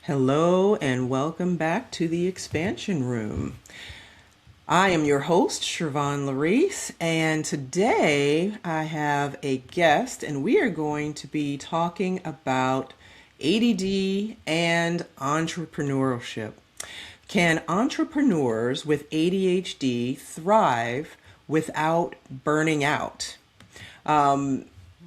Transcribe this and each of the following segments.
Hello and welcome back to the Expansion Room. I am your host, Shervon Laurice, and today I have a guest, and we are going to be talking about ADD and entrepreneurship. Can entrepreneurs with ADHD thrive without burning out? The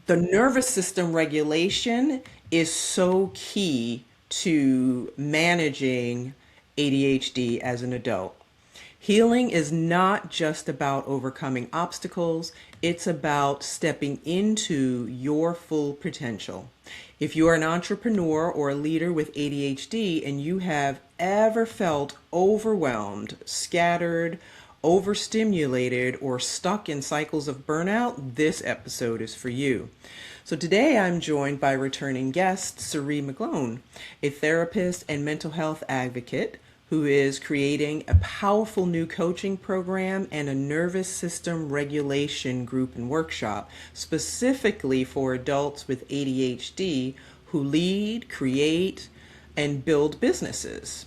nervous system regulation is so key to managing ADHD as an adult. Healing is not just about overcoming obstacles, it's about stepping into your full potential. If you are an entrepreneur or a leader with ADHD and you have ever felt overwhelmed, scattered, overstimulated, or stuck in cycles of burnout, this episode is for you. So today I'm joined by returning guest Sarie McGlone, a therapist and mental health advocate who is creating a powerful new coaching program and a nervous system regulation group and workshop specifically for adults with ADHD who lead, create, and build businesses.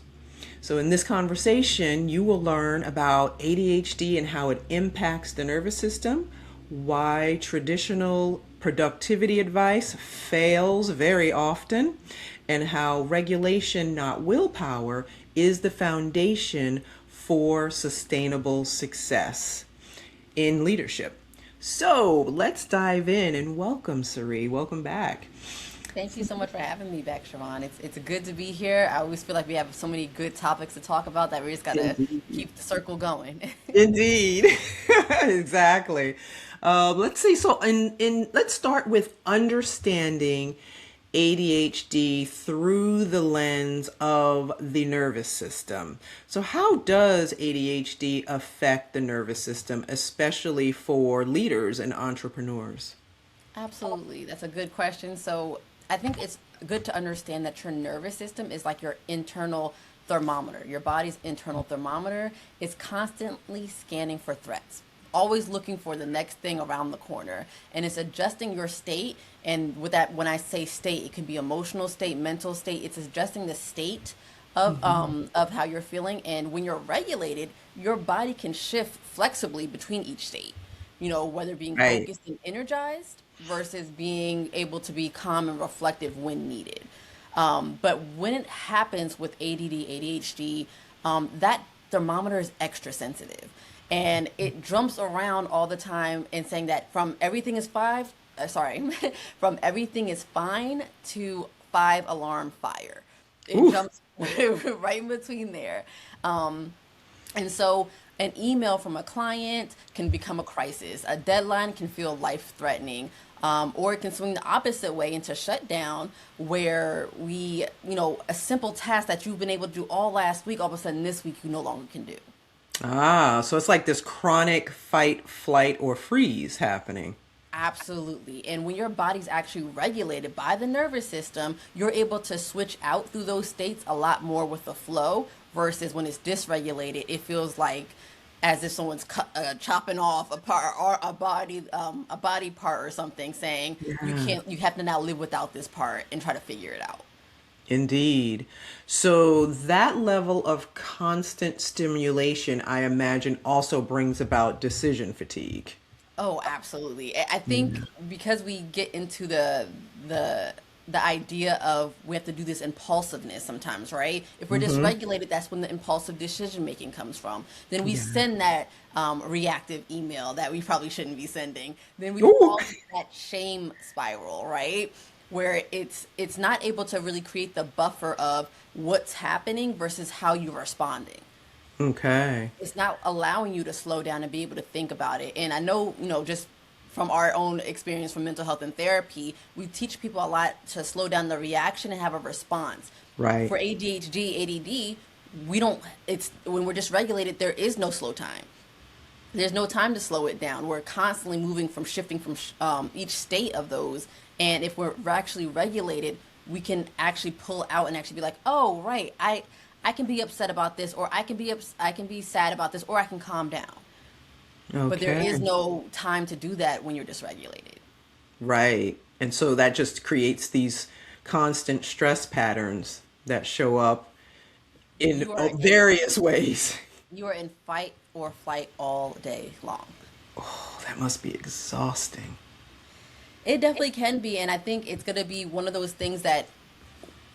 So in this conversation, you will learn about ADHD and how it impacts the nervous system, why traditional productivity advice fails very often, and how regulation, not willpower, is the foundation for sustainable success in leadership. So let's dive in and welcome Sarie. Welcome back. Thank you so much for having me back, Siobhan. It's good to be here. I always feel like we have so many good topics to talk about that we just gotta Indeed. keep the circle going. Indeed. Exactly. Let's see. So, let's start with understanding ADHD through the lens of the nervous system. So, how does ADHD affect the nervous system, especially for leaders and entrepreneurs? Absolutely, that's a good question. So I think it's good to understand that your nervous system is like your internal thermometer. Your body's internal thermometer is constantly scanning for threats, always looking for the next thing around the corner, and it's adjusting your state. And with that, when I say state, it can be emotional state, mental state. It's adjusting the state of how you're feeling. And when you're regulated, your body can shift flexibly between each state. Whether being Right. focused and energized versus being able to be calm and reflective when needed. But when it happens with ADD, ADHD, that thermometer is extra sensitive. And it jumps around all the time and saying that from everything is from everything is fine to five alarm fire. It Oof. jumps right in between there. And so an email from a client can become a crisis. A deadline can feel life threatening. Or it can swing the opposite way into shutdown, where a simple task that you've been able to do all last week, all of a sudden this week you no longer can do. So it's like this chronic fight, flight, or freeze happening. Absolutely. And when your body's actually regulated by the nervous system, you're able to switch out through those states a lot more with the flow versus when it's dysregulated, it feels like as if someone's chopping off a part or a body part or something, saying Yeah. you have to now live without this part and try to figure it out. Indeed. So that level of constant stimulation, I imagine, also brings about decision fatigue. Oh, absolutely. I think because we get into the the idea of we have to do this impulsiveness sometimes, right? If we're Mm-hmm. dysregulated, that's when the impulsive decision making comes from. Then we Yeah. send that reactive email that we probably shouldn't be sending. Then we Ooh. fall into that shame spiral, right? Where it's not able to really create the buffer of what's happening versus how you're responding. Okay. It's not allowing you to slow down and be able to think about it. And I know, just from our own experience from mental health and therapy, we teach people a lot to slow down the reaction and have a response. Right. For ADHD, ADD, we don't, it's when we're dysregulated, there is no slow time. There's no time to slow it down. We're constantly moving from shifting from each state of those. And if we're actually regulated, we can actually pull out and actually be like, oh, right, I can be upset about this, or I can be sad about this, or I can calm down. But there is Okay. no time to do that when you're dysregulated. Right. And so that just creates these constant stress patterns. that show up in You are in various ways. you are in fight or flight all day long. Oh, that must be exhausting. It definitely can be, and I think it's going to be one of those things that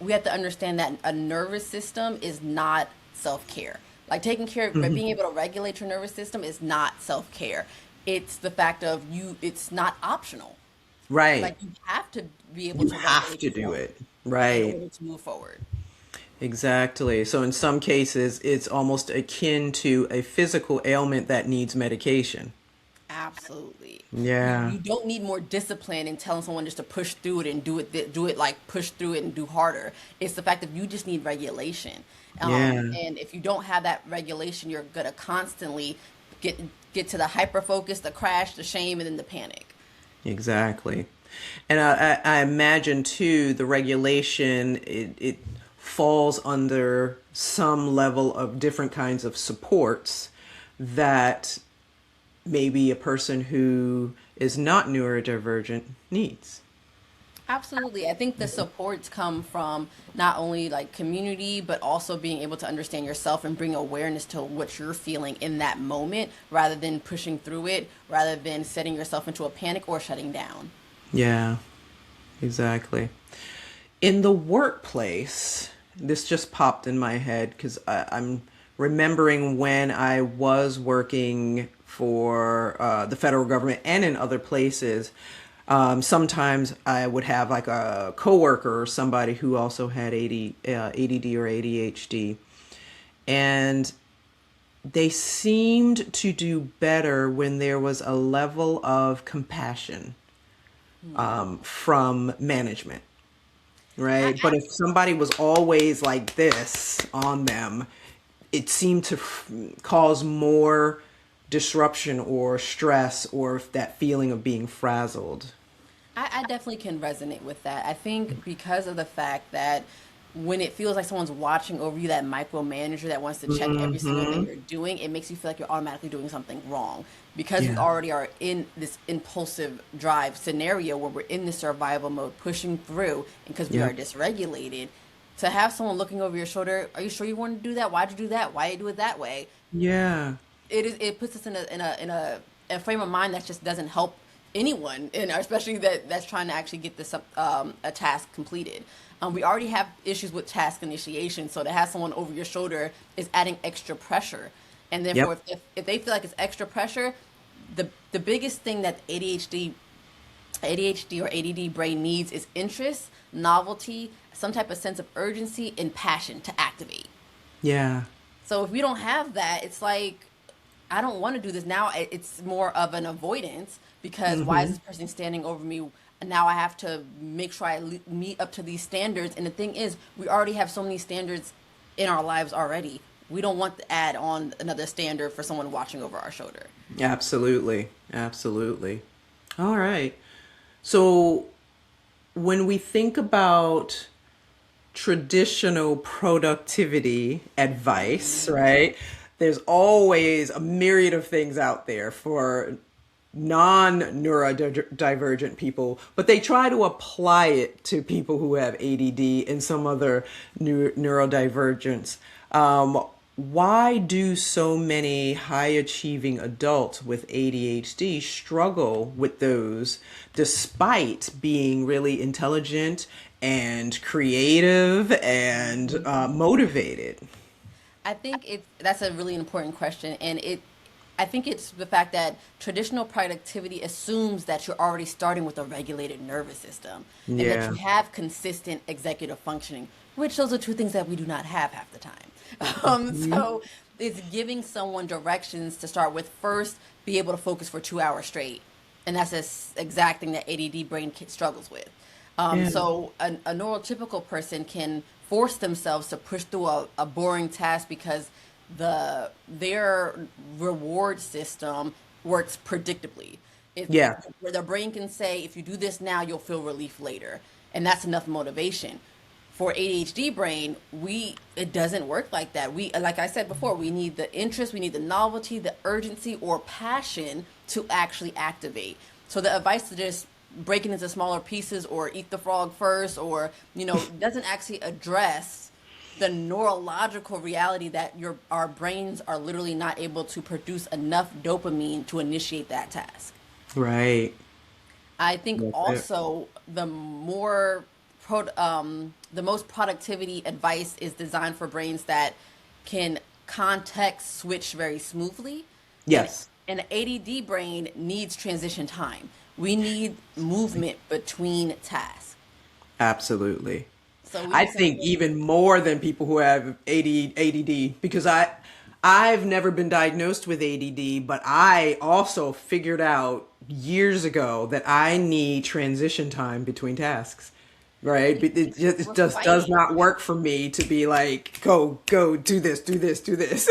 we have to understand that a nervous system is not self-care. Like taking care, but Mhm. being able to regulate your nervous system is not self-care. It's the fact of it's not optional. Right. Like you have to be able You to have regulate to do yourself it. in Right. order to move forward. Exactly. So in some cases, it's almost akin to a physical ailment that needs medication. Absolutely. Yeah. You don't need more discipline in telling someone just to push through it and do it like push through it and do harder. It's the fact that you just need regulation. Yeah. And if you don't have that regulation, you're gonna constantly get get to the hyper focus, the crash, the shame, and then the panic. Exactly. And I imagine too, the regulation, it falls under some level of different kinds of supports that maybe a person who is not neurodivergent needs. Absolutely. I think the supports come from not only like community, but also being able to understand yourself and bring awareness to what you're feeling in that moment rather than pushing through it, rather than setting yourself into a panic or shutting down. Yeah, exactly. In the workplace, this just popped in my head because I'm remembering when I was working for the federal government and in other places. Sometimes I would have like a coworker or somebody who also had ADD or ADHD, and they seemed to do better when there was a level of compassion Hmm. from management, I, right? But if somebody was always like this on them, it seemed to cause more disruption or stress or that feeling of being frazzled. I definitely can resonate with that. I think because of the fact that when it feels like someone's watching over you, that micromanager that wants to check every single thing Hmm. you're doing, it makes you feel like you're automatically doing something wrong. Because we Yeah. already are in this impulsive drive scenario where we're in the survival mode, pushing through, and because we are Yep. dysregulated, to have someone looking over your shoulder, are you sure you want to do that? Why'd you do that? Why you do it that way? Yeah. It puts us in a frame of mind that just doesn't help anyone, and especially that's trying to actually get this a task completed. We already have issues with task initiation, so to have someone over your shoulder is adding extra pressure, and therefore Yep. if they feel like it's extra pressure, the biggest thing that ADHD or ADD brain needs is interest, novelty, some type of sense of urgency, and passion to activate. Yeah. So if we don't have that, it's like I don't want to do this now. It's more of an avoidance because why is Hmm. this person standing over me? And now I have to make sure I meet up to these standards. And the thing is, we already have so many standards in our lives already. We don't want to add on another standard for someone watching over our shoulder. Absolutely. Absolutely. All right. So when we think about traditional productivity advice, right? There's always a myriad of things out there for non neurodivergent people, but they try to apply it to people who have ADD and some other neurodivergence. Why do so many high achieving adults with ADHD struggle with those despite being really intelligent and creative and motivated? I think that's a really important question, and I think it's the fact that traditional productivity assumes that you're already starting with a regulated nervous system and that Yeah. you have consistent executive functioning, which those are two things that we do not have half the time. Mhm. So it's giving someone directions to start with. First, be able to focus for 2 hours straight, and that's the exact thing that ADD brain struggles with. Yeah. So a neurotypical person can force themselves to push through a boring task because their reward system works predictably. It, Yeah. where their brain can say, if you do this now, you'll feel relief later, and that's enough motivation. For ADHD brain, we it doesn't work like that. We, like I said before, we need the interest, we need the novelty, the urgency or passion to actually activate. So the advice to just break it into smaller pieces or eat the frog first or doesn't actually address. the neurological reality that our brains are literally not able to produce enough dopamine to initiate that task. Right. I think That's it. also the most productivity advice is designed for brains that can context switch very smoothly. And Yes, an ADD brain needs transition time. We need movement between tasks. absolutely. So we I need think something. even more than people who have ADD, because I've never been diagnosed with ADD, but I also figured out years ago that I need transition time between tasks. Right? It We're just does fighting. not work for me to be like, go, do this, do this, do this.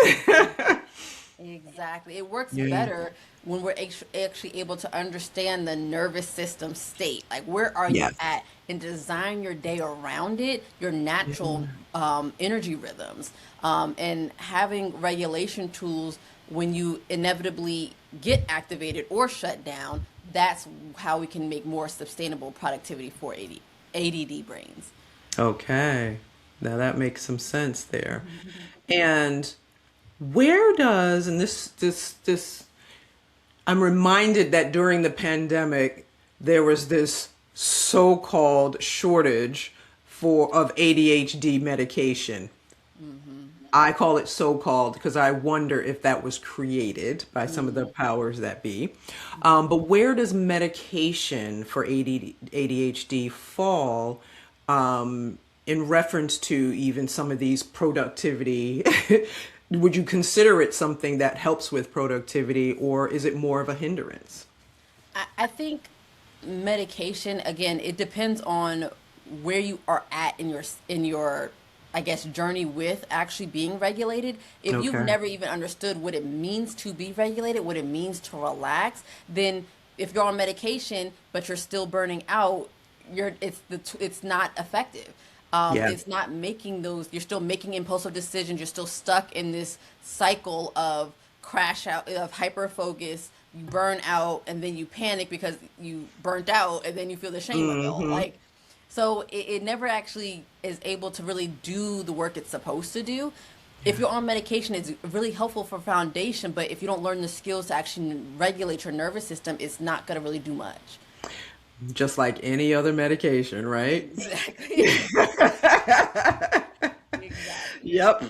Exactly. It works Yeah. better when we're actually able to understand the nervous system state. Like, where are you Yes. at? And design your day around it, your natural Yeah. energy rhythms, and having regulation tools when you inevitably get activated or shut down. That's how we can make more sustainable productivity for ADD brains. Okay. Now that makes some sense there. And where does, and this I'm reminded that during the pandemic there was this so-called shortage for of ADHD medication. I call it so-called because I wonder if that was created by some of the Mm-hmm. powers that be. But where does medication for ADHD fall in reference to even some of these productivity? Would you consider it something that helps with productivity, or is it more of a hindrance? I think medication, again, it depends on where you are at in your I guess journey with actually being regulated. If you've Okay. never even understood what it means to be regulated, what it means to relax, then if you're on medication but you're still burning out, it's not effective. Yeah. It's not making those. You're still making impulsive decisions. You're still stuck in this cycle of crash out, of hyper focus. You burn out, and then you panic because you burnt out, and then you feel the shame of it all. Hmm. Like, so it never actually is able to really do the work it's supposed to do. If Yeah. you're on medication, it's really helpful for foundation, but if you don't learn the skills to actually regulate your nervous system, it's not going to really do much. Just like any other medication, right? Exactly. Exactly. Yep.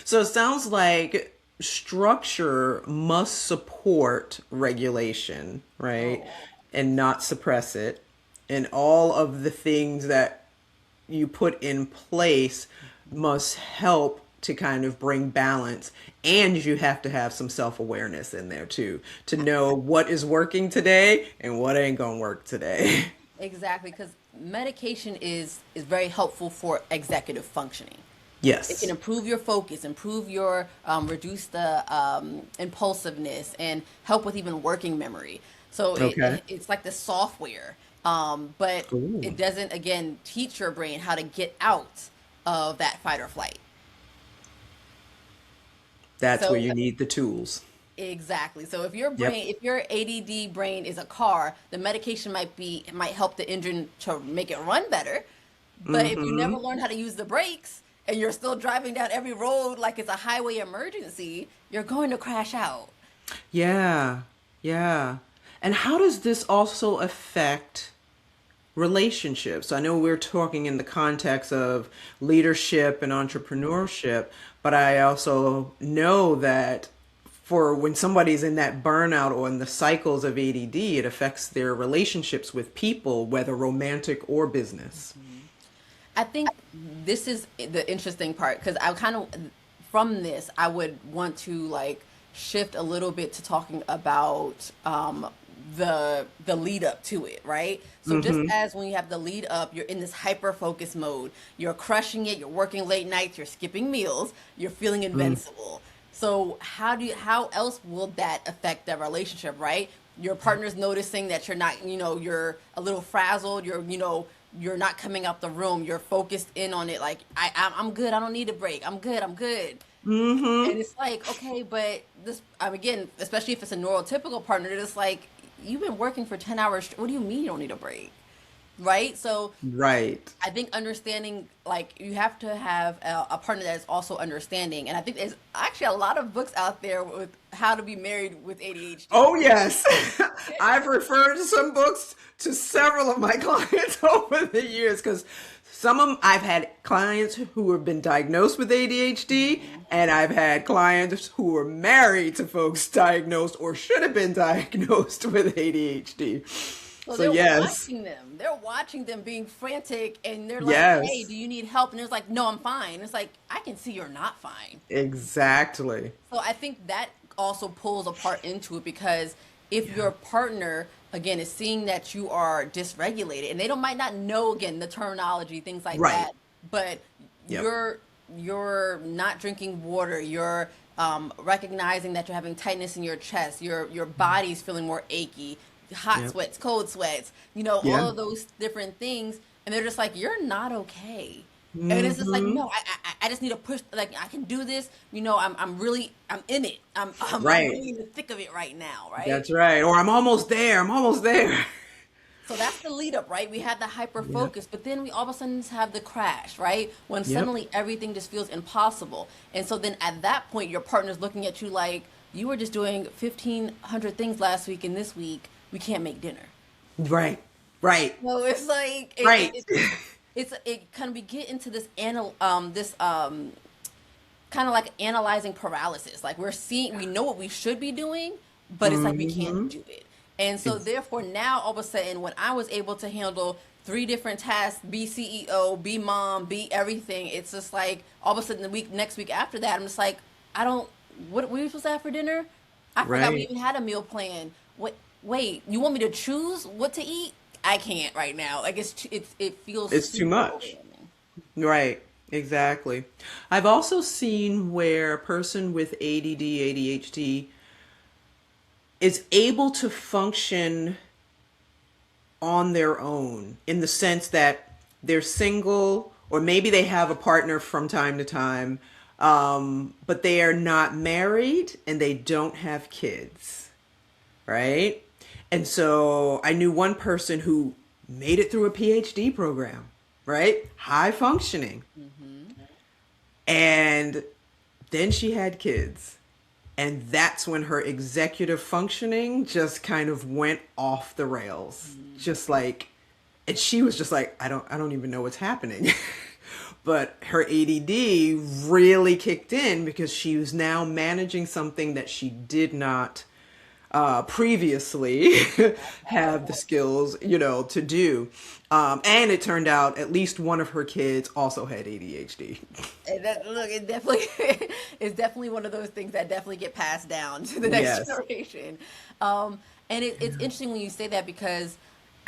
So it sounds like structure must support regulation, right? Oh, And not suppress it. And all of the things that you put in place must help to kind of bring balance. And you have to have some self awareness in there too, to know what is working today and what ain't gonna work today. exactly, because medication is very helpful for executive functioning. It can Yes. improve your focus, improve your reduce the impulsiveness, and help with even working memory. So Okay. it's like the software, but Ooh. it doesn't again teach your brain how to get out of that fight or flight. That's where So you need the tools. exactly. So Yep. if your ADD brain is a car, the medication might help the engine to make it run better. But if you never Mm-hmm. learn how to use the brakes and you're still driving down every road like it's a highway emergency, you're going to crash out. Yeah. Yeah. And how does this also affect relationships? I know we're talking in the context of leadership and entrepreneurship, but I also know that for when somebody's in that burnout or in the cycles of ADD, it affects their relationships with people, whether romantic or business. I think this is the interesting part because I kind of from this I would want to like shift a little bit to talking about the lead up to it, right? So just Mm-hmm. as when you have the lead up, you're in this hyper focus mode, you're crushing it, you're working late nights, you're skipping meals, you're feeling invincible. So how else will that affect that relationship, right? Your partner's noticing that you're not, you're a little frazzled, you're not coming out the room, you're focused in on it like I'm good, I don't need a break. I'm good, I'm good. Mm-hmm. And it's like, okay, but this, again, especially if it's a neurotypical partner, it's like, you've been working for 10 hours. What do you mean you don't need a break? right? So Right. I think understanding, like, you have to have a partner that is also understanding. And I think there's actually a lot of books out there with how to be married with ADHD. Oh, yes. I've referred some books to several of my clients over the years because some of them, I've had clients who have been diagnosed with ADHD, and I've had clients who were married to folks diagnosed or should have been diagnosed with ADHD. So So, they're yes, watching them. They're watching them being frantic, and they're like, "Hey, yes, do you need help?" And it's like, "No, I'm fine." It's like, I can see you're not fine. exactly. So I think that also pulls a part into it, because if Yeah. your partner again is seeing that you are dysregulated, and they don't might not know again the terminology, things like Right. that, but Yep. you're not drinking water, you're recognizing that you're having tightness in your chest, your body's feeling more achy, hot Yep. sweats, cold sweats, you know, all Yeah. of those different things, and they're just like, you're not okay. And it's just like, Hmm. no, I just need to push. Like, I can do this. You know, I'm really, I'm in it. I'm Right. really in the thick of it right now, right? That's right. Or I'm almost there. I'm almost there. So that's the lead up, right? We had the hyper Yep. focus, but then we all of a sudden have the crash, right? When Yep. suddenly everything just feels impossible. And so then at that point, your partner's looking at you like, you were just doing 1,500 things last week, and this week we can't make dinner. Right. Right. So it's like, Right. it kind of, we get into this kind of like analyzing paralysis. Like, we know what we should be doing, but it's like we Hmm. can't do it. And so therefore now all of a sudden, when I was able to handle three different tasks, be CEO, be mom, be everything, it's just like all of a sudden next week after that, I'm just like, I don't, what were we supposed to have for dinner? I forgot we Right. even had a meal plan. Wait, you want me to choose what to eat? I can't right now. Like, it feels It's too super much. overwhelming. Right. Exactly. I've also seen where a person with ADD, ADHD is able to function on their own in the sense that they're single or maybe they have a partner from time to time, but they are not married and they don't have kids, right? And so I knew one person who made it through a PhD program, right? High functioning. And then she had kids. And that's when her executive functioning just kind of went off the rails. Just like, and she was just like, I don't even know what's happening. But her ADD really kicked in because she was now managing something that she did not previously have the skills, to do. And it turned out at least one of her kids also had ADHD. And that, look, it definitely is definitely one of those things that definitely get passed down to the next Yes. generation. And it's interesting when you say that, because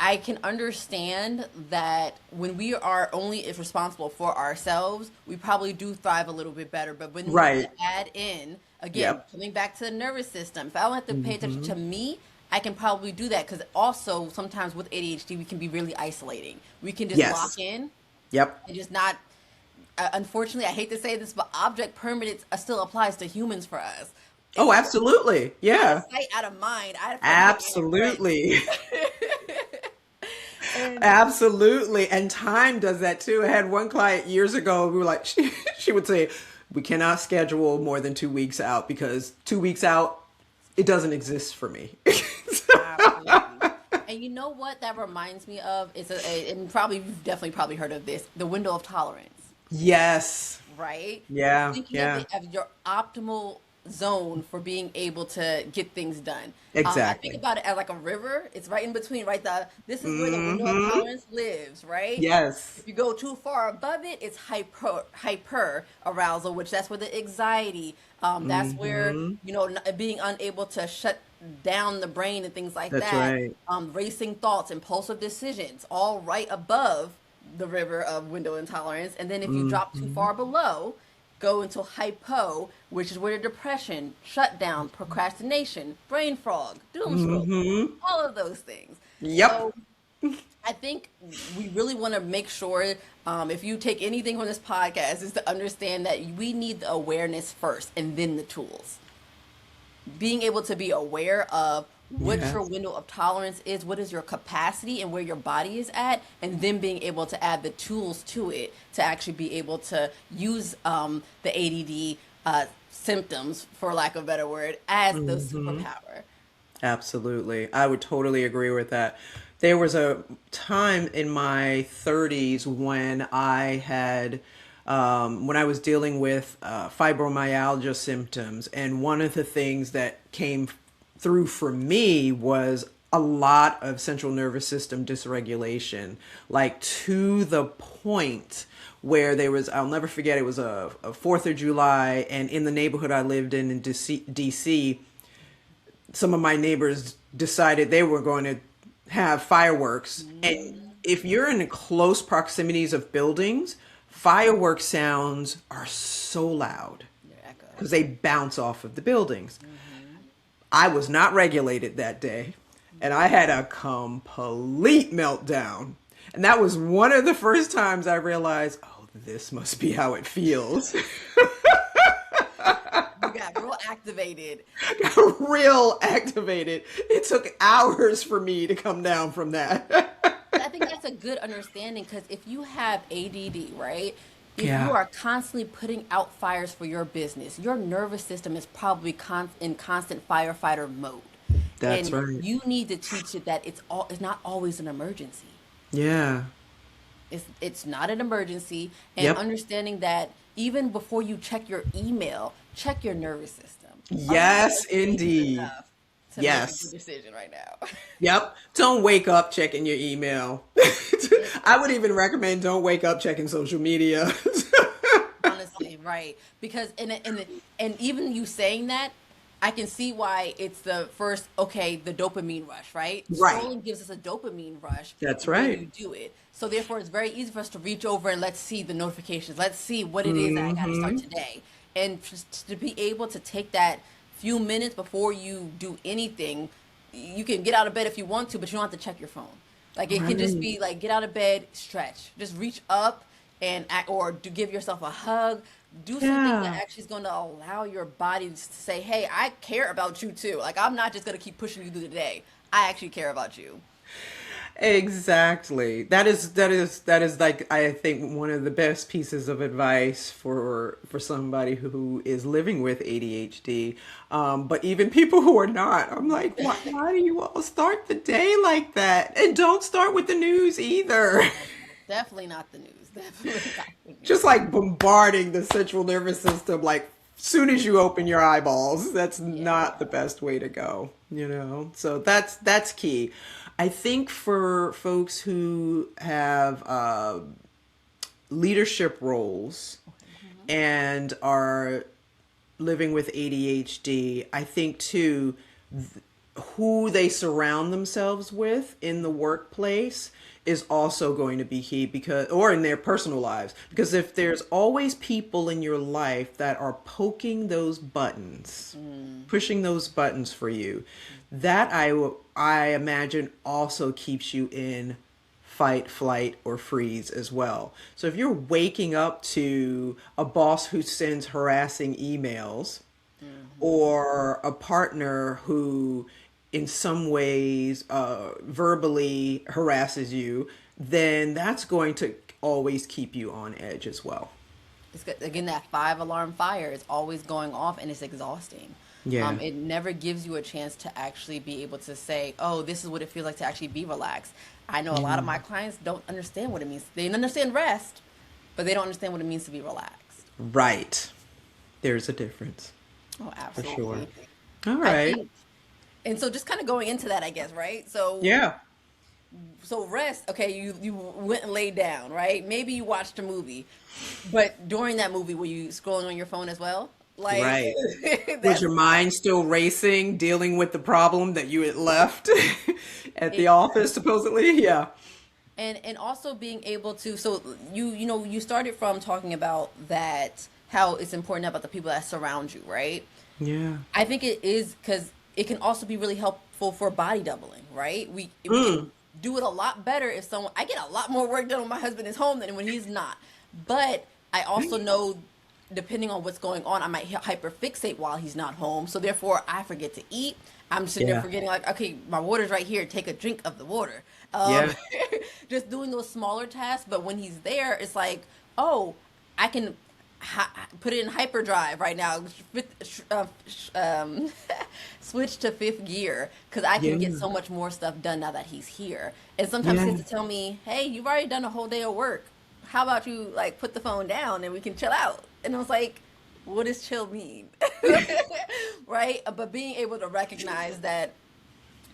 I can understand that when we are only if responsible for ourselves, we probably do thrive a little bit better. But when we Right. add in, again, Yep. coming back to the nervous system, if I don't have to pay attention Hmm. to me, I can probably do that, because also sometimes with ADHD, we can be really isolating. We can just Yes. lock in Yep. and just not. Unfortunately, I hate to say this, but object permanence still applies to humans for us. It's Oh, like, absolutely. out of Yeah. sight, out of mind. I forget my friends. Absolutely. And Absolutely. And time does that too. I had one client years ago. We were like, she would say, we cannot schedule more than 2 weeks out because 2 weeks out, it doesn't exist for me. absolutely. And you know what that reminds me of? And probably you've definitely probably heard of this, the window of tolerance, Yes. right? Yeah. Thinking of Yeah. it as your optimal zone for being able to get things done. I think Exactly. about it as like a river. It's right in between, right? This is where the window of Hmm. tolerance lives, right? Yes. If you go too far above it, it's hyper arousal, which that's where the anxiety. That's where, Hmm. being unable to shut down the brain and things like That's that. right. Racing thoughts, impulsive decisions, all right above the river of window intolerance. And then if you drop too Hmm. far below, go into hypo, which is where the depression, shutdown, procrastination, brain fog, doom scrolling, Hmm. all of those things. Yep. So I think we really want to make sure, if you take anything from this podcast, is to understand that we need the awareness first and then the tools. Being able to be aware of what Yeah. your window of tolerance is, what is your capacity and where your body is at, and then being able to add the tools to it to actually be able to use the ADD symptoms, for lack of a better word, as the Hmm. superpower. Absolutely. I would totally agree with that. There was a time in my 30s when when I was dealing with fibromyalgia symptoms. And one of the things that came through for me was a lot of central nervous system dysregulation, like to the point where I'll never forget, it was a 4th of July, and in the neighborhood I lived in DC, some of my neighbors decided they were going to have fireworks. And Mm, if you're in close proximities of buildings, firework sounds are so loud your echo. because they bounce off of the buildings. Hmm. I was not regulated that day, and I had a complete meltdown. And that was one of the first times I realized, oh, this must be how it feels. You got real activated. Got real activated. It took hours for me to come down from that. I think that's a good understanding because if you have ADD, right? If you Yeah, are constantly putting out fires for your business, your nervous system is probably in constant firefighter mode. that's And right. you need to teach it that it's not always an emergency. Yeah. It's not an emergency, and Yep. understanding that even before you check your email, check your nervous system. Are you Yes, regulated indeed. enough to make a good Yes. decision right now? Yep. Don't wake up checking your email. I would even recommend don't wake up checking social media. Honestly, right? Because and even you saying that, I can see why it's the first. Okay, the dopamine rush, right? Right. Scrolling gives us a dopamine rush That's when right. you do it. So therefore, it's very easy for us to reach over and let's see the notifications. Let's see what it is that I got to start Hmm. today, and just to be able to take that few minutes before you do anything. You can get out of bed if you want to, but you don't have to check your phone. Like it can just Right. be like get out of bed, stretch, just reach up and act, or to give yourself a hug. Do something that Yeah. actually is going to allow your body to say, "Hey, I care about you too. Like I'm not just going to keep pushing you through the day. I actually care about you." Exactly. That is like, I think, one of the best pieces of advice for somebody who is living with ADHD. But even people who are not, I'm like, why do you all start the day like that? And don't start with the news either. Oh, no, definitely not the news. Definitely not the Just news. like bombarding the central nervous system, like soon as you open your eyeballs. That's not the Yeah. best way to go. So that's key. I think for folks who have leadership roles Mhm. and are living with ADHD, I think too, who they surround themselves with in the workplace is also going to be key, because or in their personal lives, because if there's always people in your life that are poking those buttons, Mm. pushing those buttons for you, that I imagine also keeps you in fight, flight, or freeze as well. So if you're waking up to a boss who sends harassing emails, Mhm. or a partner who in some ways verbally harasses you, then that's going to always keep you on edge as well. It's good. Again, that five alarm fire is always going off and it's exhausting. Yeah. It never gives you a chance to actually be able to say, oh, this is what it feels like to actually be relaxed. I know a lot of my Yeah. clients don't understand what it means. They understand rest, but they don't understand what it means to be relaxed. Right. There's a difference Oh, for sure. absolutely. All I right. think, and so just kind of going into that, I guess, right? So, Yeah. so rest. Okay, you went and laid down, right? Maybe you watched a movie, but during that movie, were you scrolling on your phone as well? Like, Right. Was that's your mind still racing, dealing with the problem that you had left at the office, exactly. supposedly? Yeah. And also being able to, so you started from talking about that, how it's important about the people that surround you, right? Yeah. I think it is because it can also be really helpful for body doubling, right? We can Mm. do it a lot better if someone, I get a lot more work done when my husband is home than when he's not. But I also know depending on what's going on, I might hyperfixate while he's not home. So therefore, I forget to eat. I'm sitting there Yeah. forgetting, like, okay, my water's right here. Take a drink of the water. Yeah. Just doing those smaller tasks. But when he's there, it's like, oh, I can put it in hyperdrive right now. Switch to fifth gear because I can get Yeah. so much more stuff done now that he's here. And sometimes he Yeah. has to tell me, "Hey, you've already done a whole day of work. How about you like put the phone down and we can chill out?" And I was like, "What does chill mean?" Right? But being able to recognize that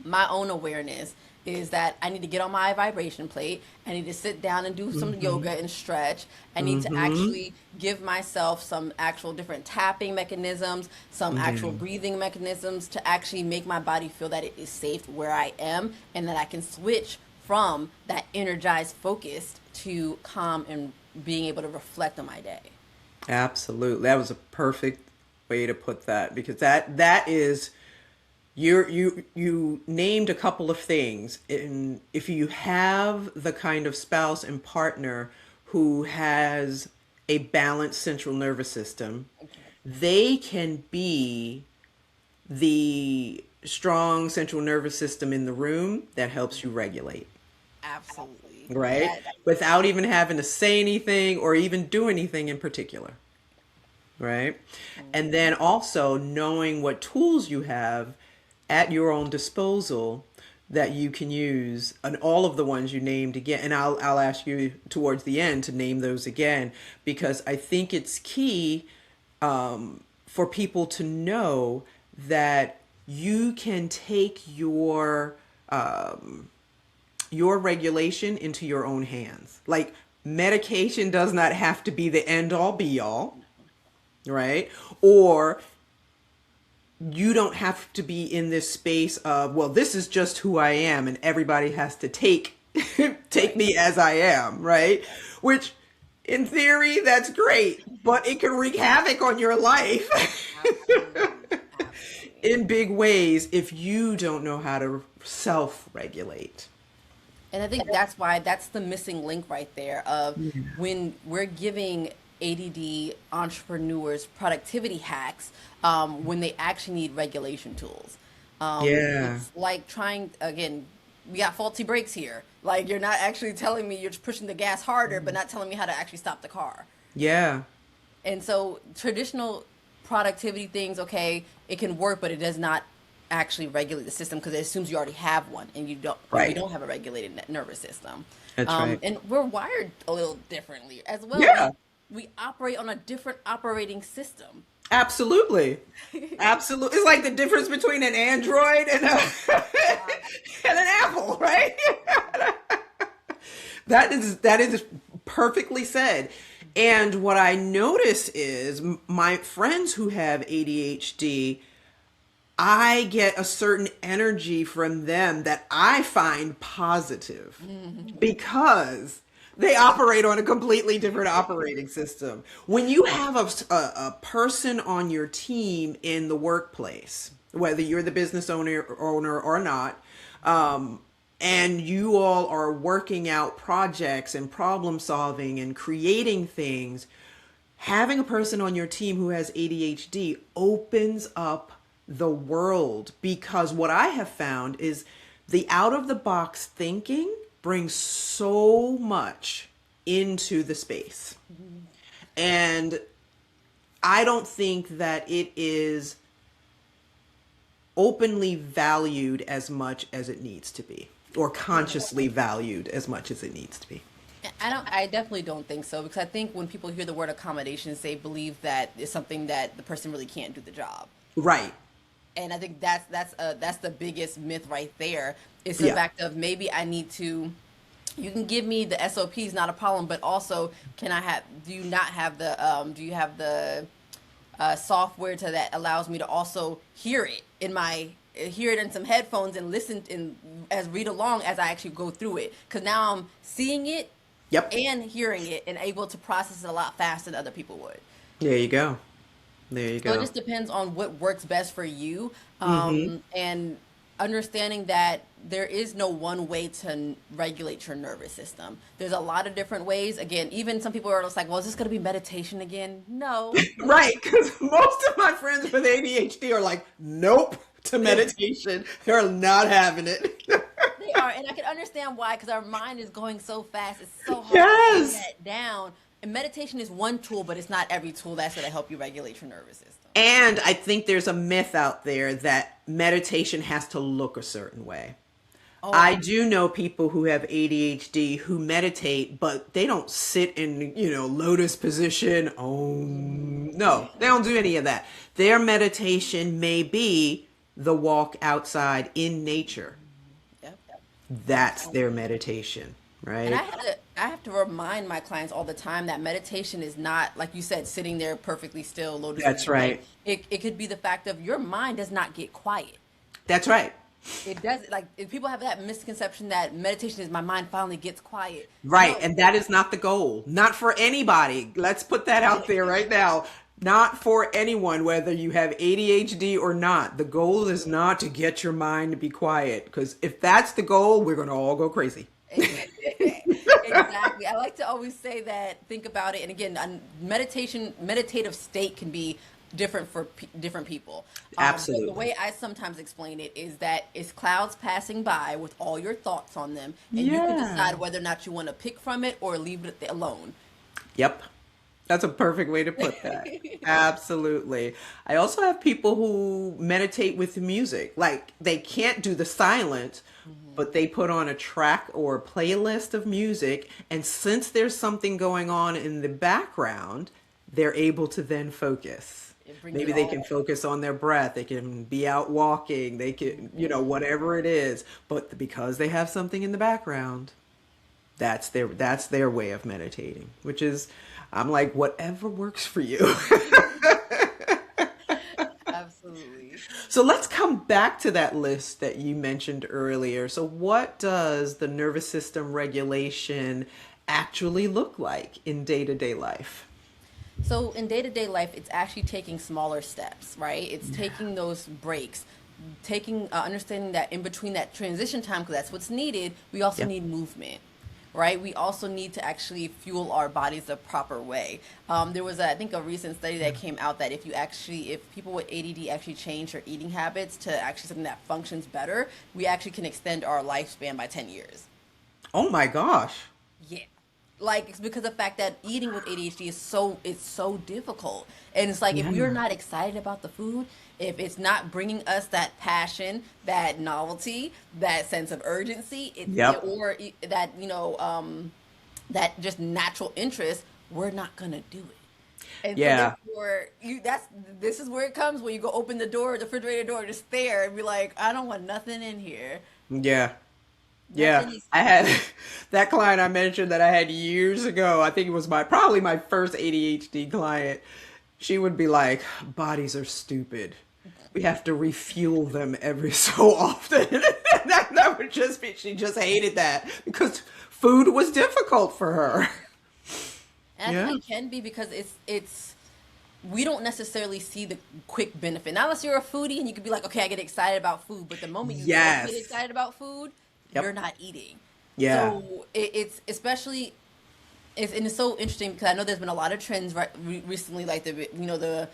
my own awareness is that I need to get on my vibration plate. I need to sit down and do some yoga and stretch. I need to Mm-hmm. actually give myself some actual different tapping mechanisms, some actual Yeah. breathing mechanisms to actually make my body feel that it is safe where I am and that I can switch from that energized, focused to calm and being able to reflect on my day. Absolutely. That was a perfect way to put that because that is you named a couple of things. And if you have the kind of spouse and partner who has a balanced central nervous system, they can be the strong central nervous system in the room that helps you regulate, Absolutely. right? That Without even having to say anything or even do anything in particular, right? And then also knowing what tools you have at your own disposal that you can use, and all of the ones you named again. And I'll ask you towards the end to name those again because I think it's key for people to know that you can take your regulation into your own hands. Like medication does not have to be the end all be all, right? Or you don't have to be in this space of, well, this is just who I am and everybody has to take take right. me as I am, right? Which in theory that's great, but it can wreak havoc on your life Absolutely. Absolutely. in big ways if you don't know how to self-regulate. And I think that's why that's the missing link right there of Yeah. when we're giving ADD entrepreneurs productivity hacks when they actually need regulation tools. Yeah. It's like trying, again, we got faulty brakes here. Like you're not actually telling me you're just pushing the gas harder, but not telling me how to actually stop the car. Yeah. And so traditional productivity things, okay, it can work, but it does not actually regulate the system because it assumes you already have one and you don't, and we Right. don't have a regulated nervous system. That's right. And we're wired a little differently as well. Yeah. We operate on a different operating system. Absolutely. Absolutely. It's like the difference between an Android and and an Apple, right? That is perfectly said. And what I notice is my friends who have ADHD, I get a certain energy from them that I find positive because they operate on a completely different operating system. When you have a person on your team in the workplace, whether you're the business owner or not, and you all are working out projects and problem solving and creating things, having a person on your team who has ADHD opens up the world because what I have found is the out of the box thinking brings so much into the space. And I don't think that it is openly valued as much as it needs to be, or consciously valued as much as it needs to be. I definitely don't think so because I think when people hear the word accommodations, they believe that it's something that the person really can't do the job. Right. And I think that's the biggest myth right there. It's the Yeah. fact of maybe I need to. You can give me the SOPs, not a problem, but also can I have? Do you not have the? Do you have the software to that allows me to also hear it in my hear it in some headphones and listen and as read along as I actually go through it because now I'm seeing it Yep. and hearing it and able to process it a lot faster than other people would. There you go. There you So it go. just depends on what works best for you. Mm-hmm. And understanding that there is no one way to regulate your nervous system. There's a lot of different ways. Again, even some people are just like, well, is this going to be meditation again? No. Right, because most of my friends with ADHD are like, nope to meditation. They're not having it. They are, and I can understand why, because our mind is going so fast. It's so hard to bring Yes. that down. And meditation is one tool, but it's not every tool that's going to help you regulate your nervous system. And I think there's a myth out there that meditation has to look a certain way. I Oh, do know people who have ADHD who meditate, but they don't sit in, lotus position. Oh, no, they don't do any of that. Their meditation may be the walk outside in nature. yep. That's their meditation, And right? I have to remind my clients all the time that meditation is not, like you said, sitting there perfectly still, lotus That's position. Like right. it could be the fact of your mind does not get quiet. That's right. It does, like, if people have that misconception that meditation is my mind finally gets quiet. Right. No. And that is not the goal. Not for anybody. Let's put that out there right now. Not for anyone, whether you have ADHD or not. The goal is not to get your mind to be quiet. Because if that's the goal, we're going to all go crazy. Exactly. I like to always say that, think about it. And again, meditative state can be different for different people. But the Absolutely. way I sometimes explain it is that it's clouds passing by with all your thoughts on them, and you can Yeah. decide whether or not you want to pick from it or leave it alone. Yep. That's a perfect way to put that. Absolutely. I also have people who meditate with music. Like they can't do the silent, but they put on a track or a playlist of music. And since there's something going on in the background, they're able to then focus. It brings it Maybe they all. can focus on their breath. They can be out walking. They can, whatever it is. But because they have something in the background, that's their way of meditating, which is, I'm like, whatever works for you. Absolutely. So let's come back to that list that you mentioned earlier. So what does the nervous system regulation actually look like in day-to-day life? So in day-to-day life, it's actually taking smaller steps, right? It's taking those breaks, taking understanding that in between that transition time, because that's what's needed. We also Yeah. need movement, right? We also need to actually fuel our bodies the proper way. There was, I think, a recent study that came out that if people with ADD actually change their eating habits to actually something that functions better, we actually can extend our lifespan by 10 years. Oh my gosh. Yeah. Like it's because of the fact that eating with ADHD it's so difficult. And it's like if we're not excited about the food, if it's not bringing us that passion, that novelty, that sense of urgency, Yep. that that just natural interest, we're not gonna do it. And so Yeah. therefore, this is where it comes when you go open the door, the refrigerator door, just stare and be like, I don't want nothing in here. Yeah. Yeah, Nothing is. I had that client I mentioned that I had years ago. I think it was probably my first ADHD client. She would be like, "Bodies are stupid. We have to refuel them every so often." That would just be. She just hated that because food was difficult for her. And I Yeah. think it can be because it's we don't necessarily see the quick benefit. Not unless you're a foodie and you could be like, okay, I get excited about food, but the moment you don't get Yes. excited about food, you're Yep. not eating. Yeah. So it's especially and it's so interesting because I know there's been a lot of trends recently, like the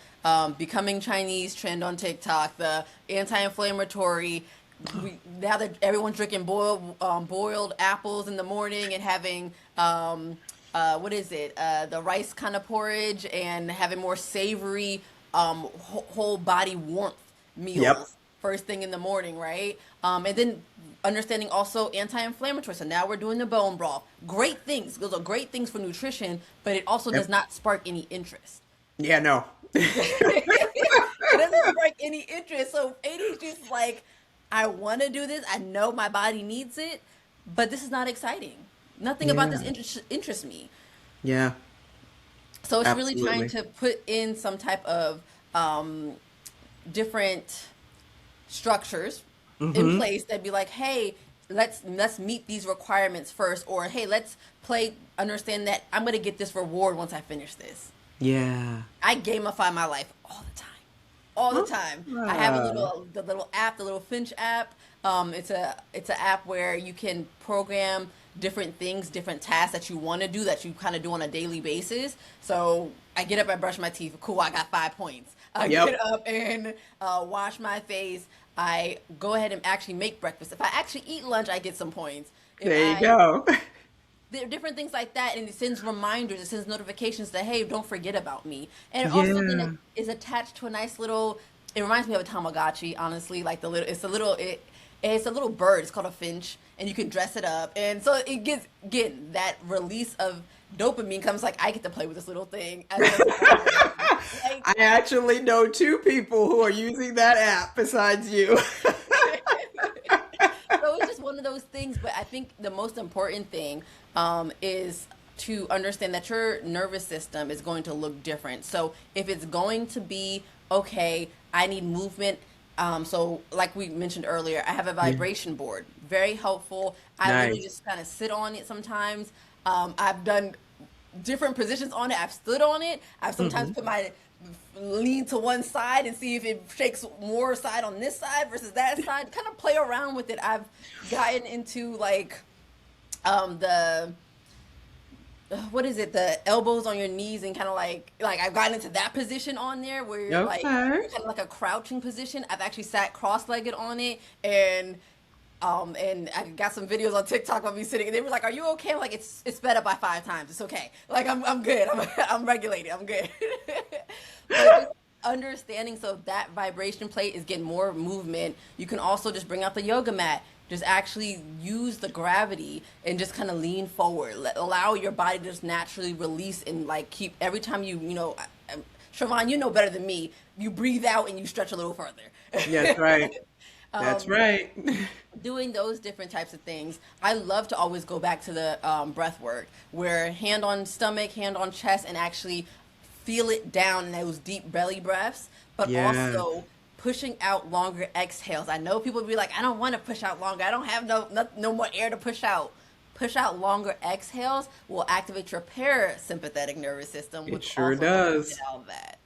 becoming Chinese trend on TikTok, the anti-inflammatory. Now that everyone's drinking boiled apples in the morning and having what is it, the rice kind of porridge and having more savory whole body warmth Yep. meals first thing in the morning, right? And then understanding also anti-inflammatory. So now we're doing the bone broth. Great things. Those are great things for nutrition, but it also does Yep. not spark any interest. Yeah. No. It doesn't spark any interest. So ADHD is like, I want to do this. I know my body needs it, but this is not exciting. Nothing about this Yeah. interests me. Yeah. So it's really trying Absolutely. to put in some type of different structures in place that be like, hey, let's meet these requirements first, or hey, let's understand that I'm gonna get this reward once I finish this. Yeah. I gamify my life all the time. all the time. I have Ah, the little app, the little Finch app. It's an app where you can program different things, different tasks that you want to do that you kind of do on a daily basis. So I get up, I brush my teeth. Cool, I got 5 points. I get yep. up and wash my face. I go ahead and actually make breakfast. If I actually eat lunch, I get some points. If There you I go. There are different things like that, and it sends reminders, it sends notifications that, hey, don't forget about me. And it also then it Yeah. is attached to a nice little, it reminds me of a Tamagotchi, honestly. Like the little, it's a little bird. It's called a finch, and you can dress it up, and so it gets getting that release of dopamine comes like I get to play with this little thing as a reminder. Like I actually know two people who are using that app besides you. so it's just one of those things. But I think the most important thing is to understand that your nervous system is going to look different. So if it's going to be okay, I need movement. So like we mentioned earlier, I have a Yeah. vibration board, very helpful. I literally Nice. just kind of sit on it sometimes. I've done different positions on it. I've stood on it. I've sometimes Hmm. put my lean to one side and see if it shakes more side on this side versus that side. Kind of play around with it. I've gotten into like the what is it, the elbows on your knees and kind of like I've gotten into that position on there where you're like Okay. kind of like a crouching position. I've actually sat cross-legged on it, and I got some videos on TikTok of me sitting, and they were like, "Are you okay?" I'm like, "It's sped up by 5 times. It's okay. Like I'm good. I'm regulated. I'm good." But just understanding, so that vibration plate is getting more movement. You can also just bring out the yoga mat. Just actually use the gravity and just kind of lean forward. Allow your body to just naturally release and like keep every time Shervon, you know better than me. You breathe out and you stretch a little further. That's right. That's um, right. Doing those different types of things. I love to always go back to the breath work where hand on stomach, hand on chest, and actually feel it down in those deep belly breaths, but Yeah. also pushing out longer exhales. I know people be like, I don't want to push out longer. I don't have no more air to push out. Push out longer exhales will activate your parasympathetic nervous system, It which sure also helps you get does. out of that.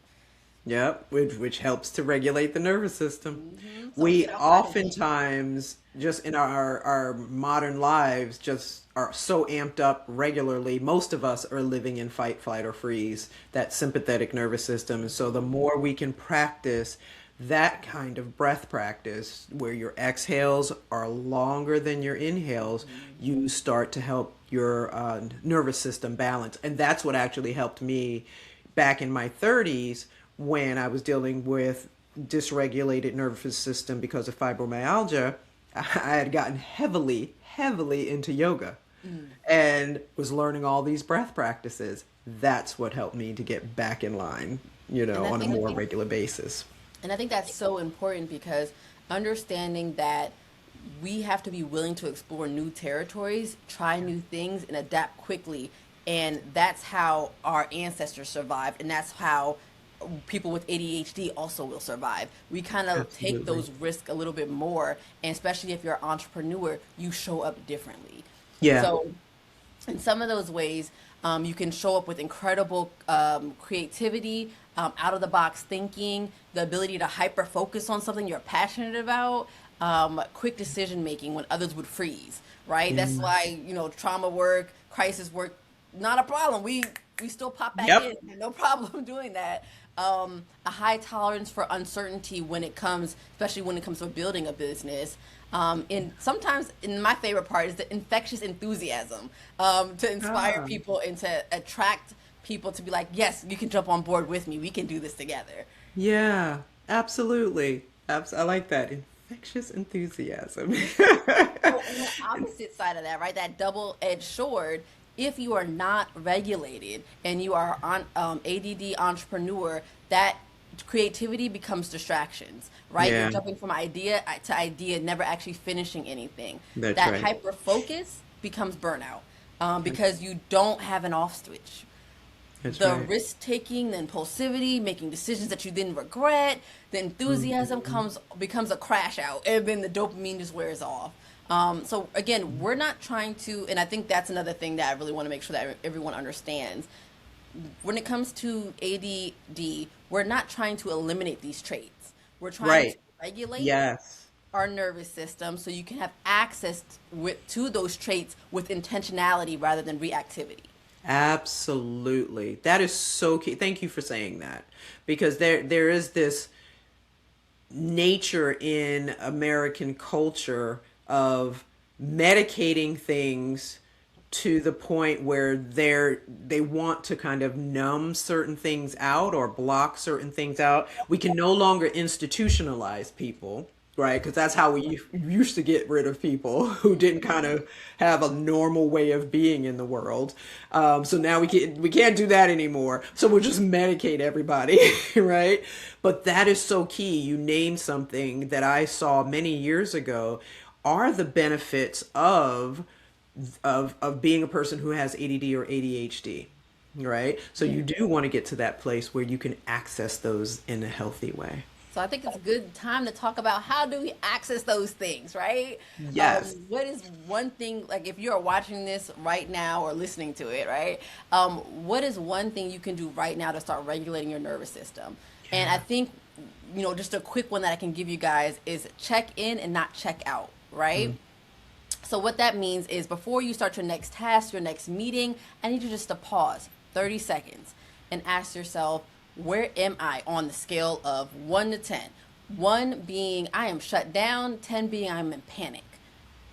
Yep, which helps to regulate the nervous system. So We get outside and move. oftentimes, just in our modern lives, just are so amped up regularly. Most of us are living in fight, flight, or freeze, that sympathetic nervous system. And so the more we can practice that kind of breath practice, where your exhales are longer than your inhales, you start to help your nervous system balance. And that's what actually helped me back in my 30s when I was dealing with dysregulated nervous system because of fibromyalgia. I had gotten heavily into yoga and was learning all these breath practices. That's what helped me to get back in line, And I on a think more regular basis. And I think that's so important because understanding that we have to be willing to explore new territories, try new things, and adapt quickly. And that's how our ancestors survived. And that's how people with ADHD also will survive. We kind of take Absolutely. those risks a little bit more. And especially if you're an entrepreneur, you show up differently. Yeah. So in some of those ways, you can show up with incredible creativity, out of the box thinking, the ability to hyper focus on something you're passionate about, quick decision making when others would freeze. Right. That's Yeah. why trauma work, crisis work, not a problem. We still pop back in, Yep. no problem doing that. A high tolerance for uncertainty when it comes, especially when it comes to building a business. And sometimes, and my favorite part is the infectious enthusiasm to inspire Ah, people and to attract people to be like, yes, you can jump on board with me. We can do this together. yeah, absolutely. I like that. Infectious enthusiasm. So on the opposite side of that, right, that double-edged sword, if you are not regulated and you are on ADD entrepreneur, that creativity becomes distractions, right? You're Yeah, jumping from idea to idea, never actually finishing anything. that's That right. hyper focus becomes burnout because you don't have an off switch. That's The right. risk taking, the impulsivity, making decisions that you didn't regret, the enthusiasm Mhm. comes becomes a crash out, and then the dopamine just wears off. So again, we're not trying to, and I think that's another thing that I really want to make sure that everyone understands. When it comes to ADD, we're not trying to eliminate these traits. We're trying to Right. regulate Yes. our nervous system so you can have access to those traits with intentionality rather than reactivity. Absolutely. That is so key. Thank you for saying that. Because there is this nature in American culture of medicating things to the point where they want to kind of numb certain things out or block certain things out. We can no longer institutionalize people, right? Because that's how we used to get rid of people who didn't kind of have a normal way of being in the world. So now we can't do that anymore. So we'll just medicate everybody, right? But that is so key. You named something that I saw many years ago are the benefits of being a person who has ADD or ADHD, right? So you do want to get to that place where you can access those in a healthy way. So I think it's a good time to talk about how do we access those things, right? Yes. What is one thing, like if you're watching this right now or listening to it, right? What is one thing you can do right now to start regulating your nervous system? And I think, just a quick one that I can give you guys is check in and not check out, right? So what that means is before you start your next task, your next meeting, I need you just to pause 30 seconds and ask yourself, where am I on the scale of 1 to 10? 1 being I am shut down, 10 being I'm in panic,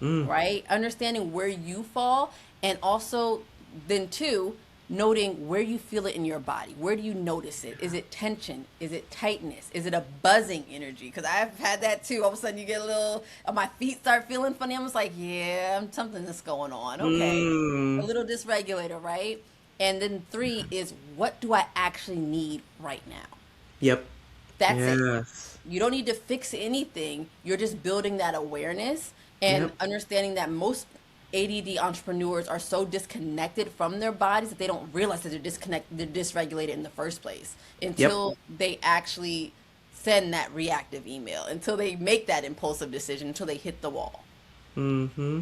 right? Understanding where you fall, and also then 2, noting where you feel it in your body. Where do you notice it? Is it tension? Is it tightness? Is it a buzzing energy? Because I've had that too. All of a sudden you get a little, my feet start feeling funny. I'm just like, yeah, something that's going on. Okay. A little dysregulator, right? And then 3 is what do I actually need right now? Yep. That's it. Yes. You don't need to fix anything. You're just building that awareness and Yep. understanding that most ADD entrepreneurs are so disconnected from their bodies that they don't realize that they're dysregulated in the first place Yep. until they actually send that reactive email, until they make that impulsive decision, until they hit the wall. Mm-hmm.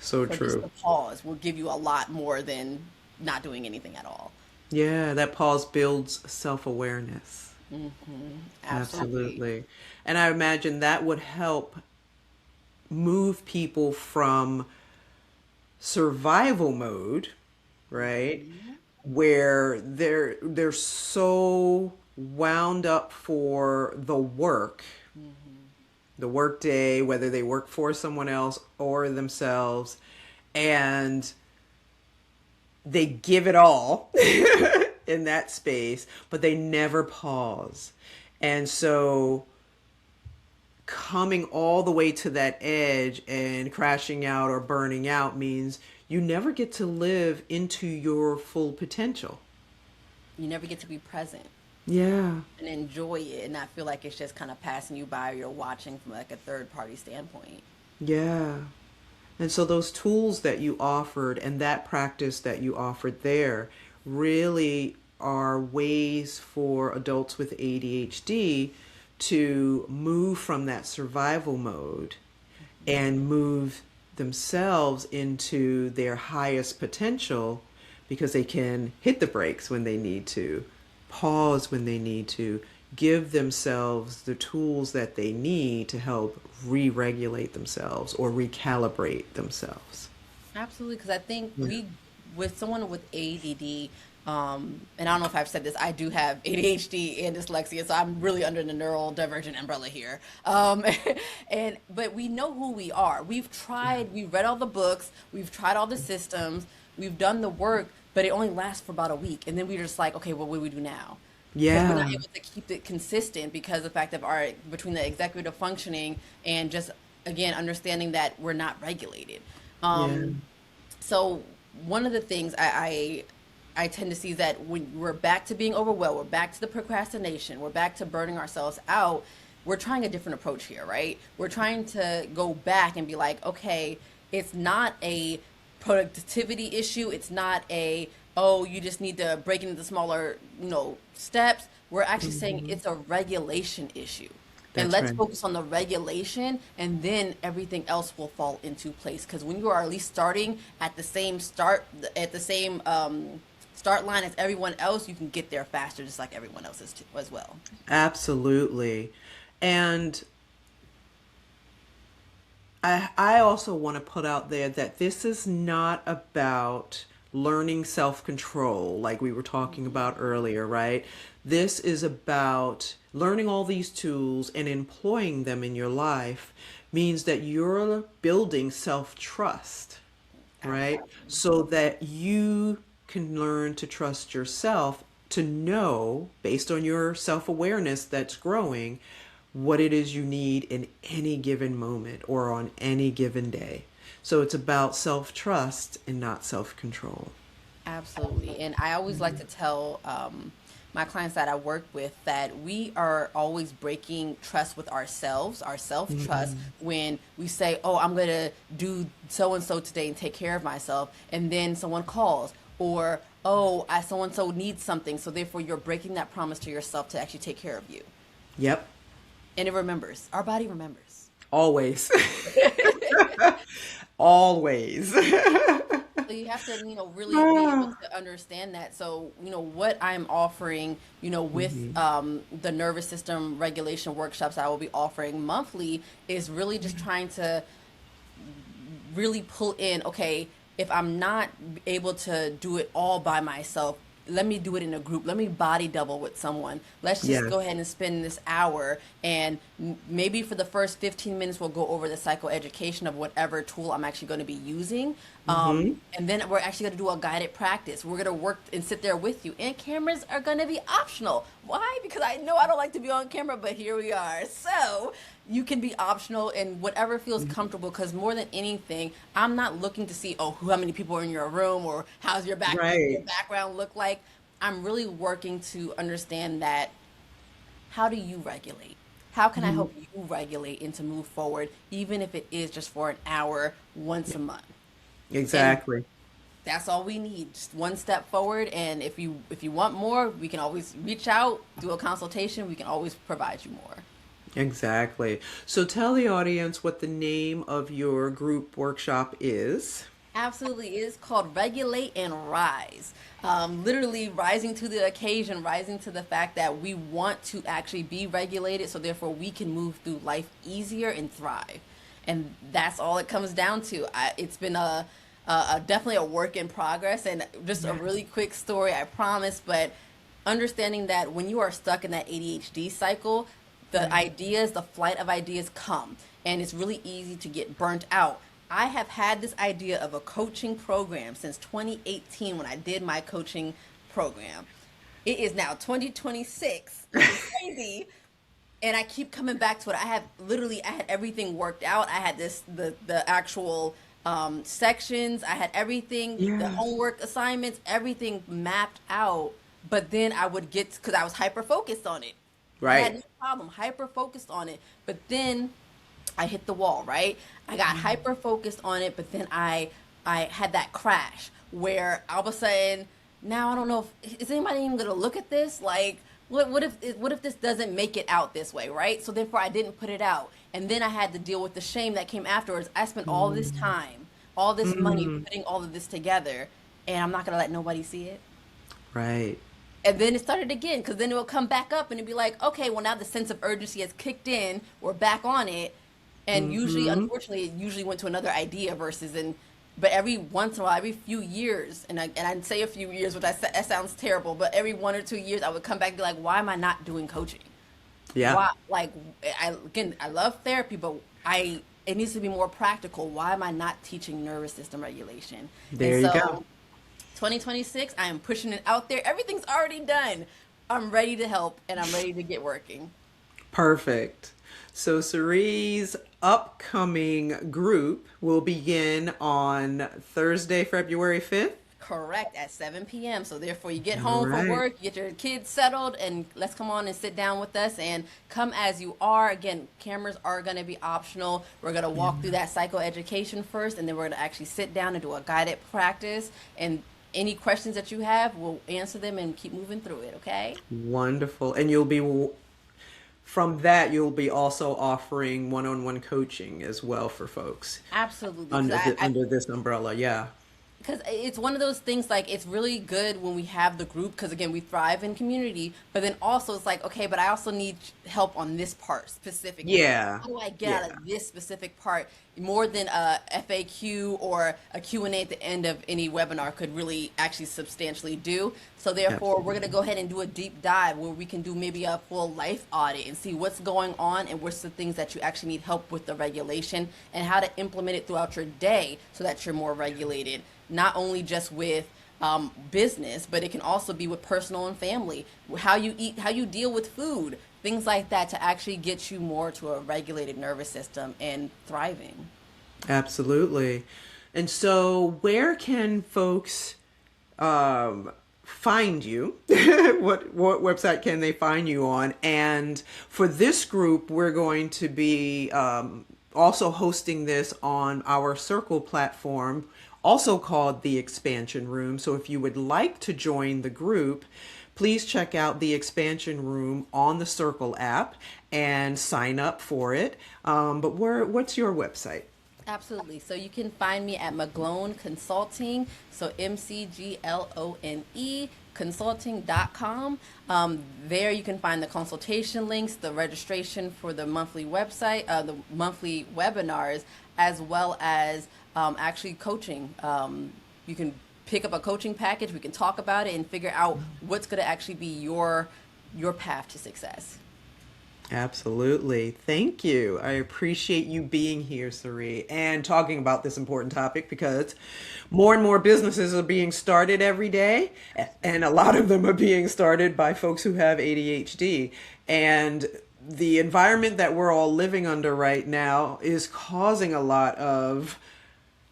So So just true. the pause will give you a lot more than not doing anything at all. Yeah, that pause builds self-awareness. Absolutely. Absolutely. And I imagine that would help move people from survival mode, right? Where they're so wound up for the work day, whether they work for someone else or themselves, and they give it all in that space, but they never pause. And so coming all the way to that edge and crashing out or burning out means you never get to live into your full potential. You never get to be present Yeah. and enjoy it and not feel like it's just kind of passing you by or you're watching from like a third party standpoint. Yeah. And so those tools that you offered and that practice that you offered there really are ways for adults with ADHD to move from that survival mode and move themselves into their highest potential because they can hit the brakes when they need to, pause when they need to, give themselves the tools that they need to help re-regulate themselves or recalibrate themselves. Absolutely, because I think Yeah. with someone with ADD, and I don't know if I've said this, I do have ADHD and dyslexia, so I'm really under the neurodivergent umbrella here. But we know who we are. We've read all the books, we've tried all the systems, we've done the work, but it only lasts for about a week, and then we're just like, okay, well, what do we do now? Because we're not Yeah. able to keep it consistent because of the fact of our between the executive functioning and just again understanding that we're not regulated. Yeah. So one of the things I tend to see is that when we're back to being overwhelmed, we're back to the procrastination, we're back to burning ourselves out. We're trying a different approach here, right? We're trying to go back and be like, okay, it's not a productivity issue. It's not a, oh, you just need to break it into smaller, steps. We're actually saying it's a regulation issue. And That's let's right. focus on the regulation, and then everything else will fall into place. Because when you are at least starting at the same start line as everyone else, you can get there faster, just like everyone else is too, as well. Absolutely. And I also want to put out there that this is not about learning self control, like we were talking about earlier, right? This is about learning all these tools and employing them in your life means that you're building self trust, right? Absolutely. So that you can learn to trust yourself to know, based on your self awareness that's growing, what it is you need in any given moment or on any given day. So it's about self trust and not self control. Absolutely. And I always like to tell my clients that I work with that we are always breaking trust with ourselves, our self trust, when we say, oh, I'm going to do so and so today and take care of myself. And then someone calls, or, oh, I so and so needs something. So therefore, you're breaking that promise to yourself to actually take care of you. Yep, And it remembers. Our body remembers. always. Always. So you have to, really be able to understand that. So, what I'm offering, with the nervous system regulation workshops I will be offering monthly is really just trying to really pull in, okay, if I'm not able to do it all by myself, let me do it in a group. Let me body double with someone. Let's just Yes. go ahead and spend this hour. And maybe for the first 15 minutes, we'll go over the psychoeducation of whatever tool I'm actually going to be using. And then we're actually going to do a guided practice. We're going to work and sit there with you. And cameras are going to be optional. Why? Because I know I don't like to be on camera, but here we are. So you can be optional and whatever feels comfortable, because more than anything, I'm not looking to see, oh, how many people are in your room or how's your Right. background look like. I'm really working to understand that, how do you regulate? How can I help you regulate and to move forward, even if it is just for an hour once a month? And Exactly. that's all we need, just one step forward. And if you want more, we can always reach out, do a consultation. We can always provide you more. Exactly. So tell the audience what the name of your group workshop is. Absolutely. It is called Regulate and Rise. Literally rising to the occasion, rising to the fact that we want to actually be regulated, so therefore we can move through life easier and thrive. And that's all it comes down to. It's been definitely a work in progress, and just a really quick story, I promise. But understanding that when you are stuck in that ADHD cycle, the flight of ideas come, and it's really easy to get burnt out. I have had this idea of a coaching program since 2018 when I did my coaching program. It is now 2026. It's crazy. And I keep coming back to it. I had everything worked out. I had the actual sections. I had everything, the Yeah. homework assignments, everything mapped out. But then I would get, because I was hyper focused on it. I had Right. no problem, hyper focused on it. But then I hit the wall, right? I got hyper focused on it, but then I had that crash where all of a sudden, now I don't know if is anybody even gonna look at this? Like, what if this doesn't make it out this way, right? So therefore I didn't put it out. And then I had to deal with the shame that came afterwards. I spent all this time, all this money putting all of this together, and I'm not gonna let nobody see it. Right. And then it started again, because then it will come back up and it'd be like, okay, well, now the sense of urgency has kicked in. We're back on it. And usually, unfortunately, it usually went to another idea but every once in a while, every few years, and I'd say a few years, that sounds terrible, but every 1 or 2 years, I would come back and be like, why am I not doing coaching? Yeah. Why, like, I love therapy, but it needs to be more practical. Why am I not teaching nervous system regulation? And There you go. so 2026, I am pushing it out there. Everything's already done. I'm ready to help and I'm ready to get working. Perfect. So Sarie's upcoming group will begin on Thursday, February 5th. Correct, at 7 p.m. So therefore, you get All home from right. work, you get your kids settled, and let's come on and sit down with us and come as you are. Again, cameras are going to be optional. We're going to walk through that psychoeducation first, and then we're going to actually sit down and do a guided practice. And any questions that you have, we'll answer them and keep moving through it, okay? Wonderful. And from that, you'll be also offering one-on-one coaching as well for folks Absolutely. under this umbrella. Yeah. because it's one of those things, like it's really good when we have the group, because again we thrive in community, but then also it's like, okay, but I also need help on this part specifically. Yeah. How do I get out Yeah. of this specific part? More than a FAQ or a Q&A at the end of any webinar could really actually substantially do. So therefore we're going to Absolutely. go ahead and do a deep dive where we can do maybe a full life audit and see what's going on and what's the things that you actually need help with the regulation, and how to implement it throughout your day so that you're more regulated, not only just with business, but it can also be with personal and family, how you eat, how you deal with food, things like that, to actually get you more to a regulated nervous system and thriving. Absolutely. And so, where can folks find you? What website can they find you on? And for this group, we're going to be also hosting this on our Circle platform, also called the Expansion Room. So if you would like to join the group, please check out the Expansion Room on the Circle app and sign up for it. But what's your website? Absolutely. So you can find me at McGlone Consulting. So McGlone consulting.com. There you can find the consultation links, the registration for the monthly website, the monthly webinars, as well as actually coaching. You can pick up a coaching package. We can talk about it and figure out what's going to actually be your path to success. Absolutely. Thank you. I appreciate you being here, Sarie, and talking about this important topic, because more and more businesses are being started every day, and a lot of them are being started by folks who have ADHD. And the environment that we're all living under right now is causing a lot of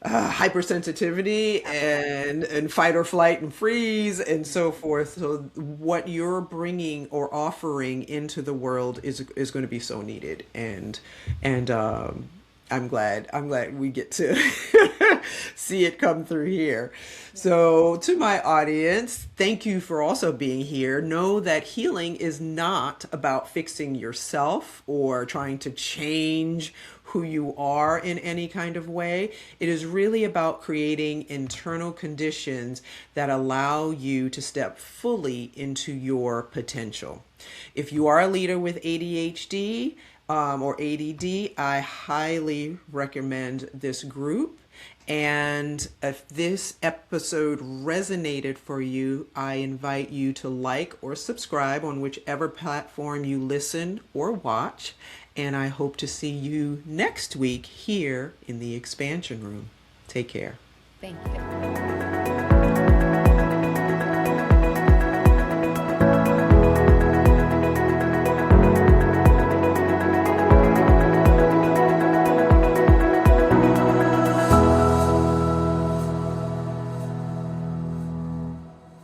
hypersensitivity and fight or flight and freeze and so forth. So what you're bringing or offering into the world is going to be so needed, and I'm glad we get to see it come through here. So to my audience, thank you for also being here. Know that healing is not about fixing yourself or trying to change who you are in any kind of way. It is really about creating internal conditions that allow you to step fully into your potential. If you are a leader with ADHD or ADD, I highly recommend this group. And if this episode resonated for you, I invite you to like or subscribe on whichever platform you listen or watch. And I hope to see you next week here in the Expansion Room. Take care. Thank you.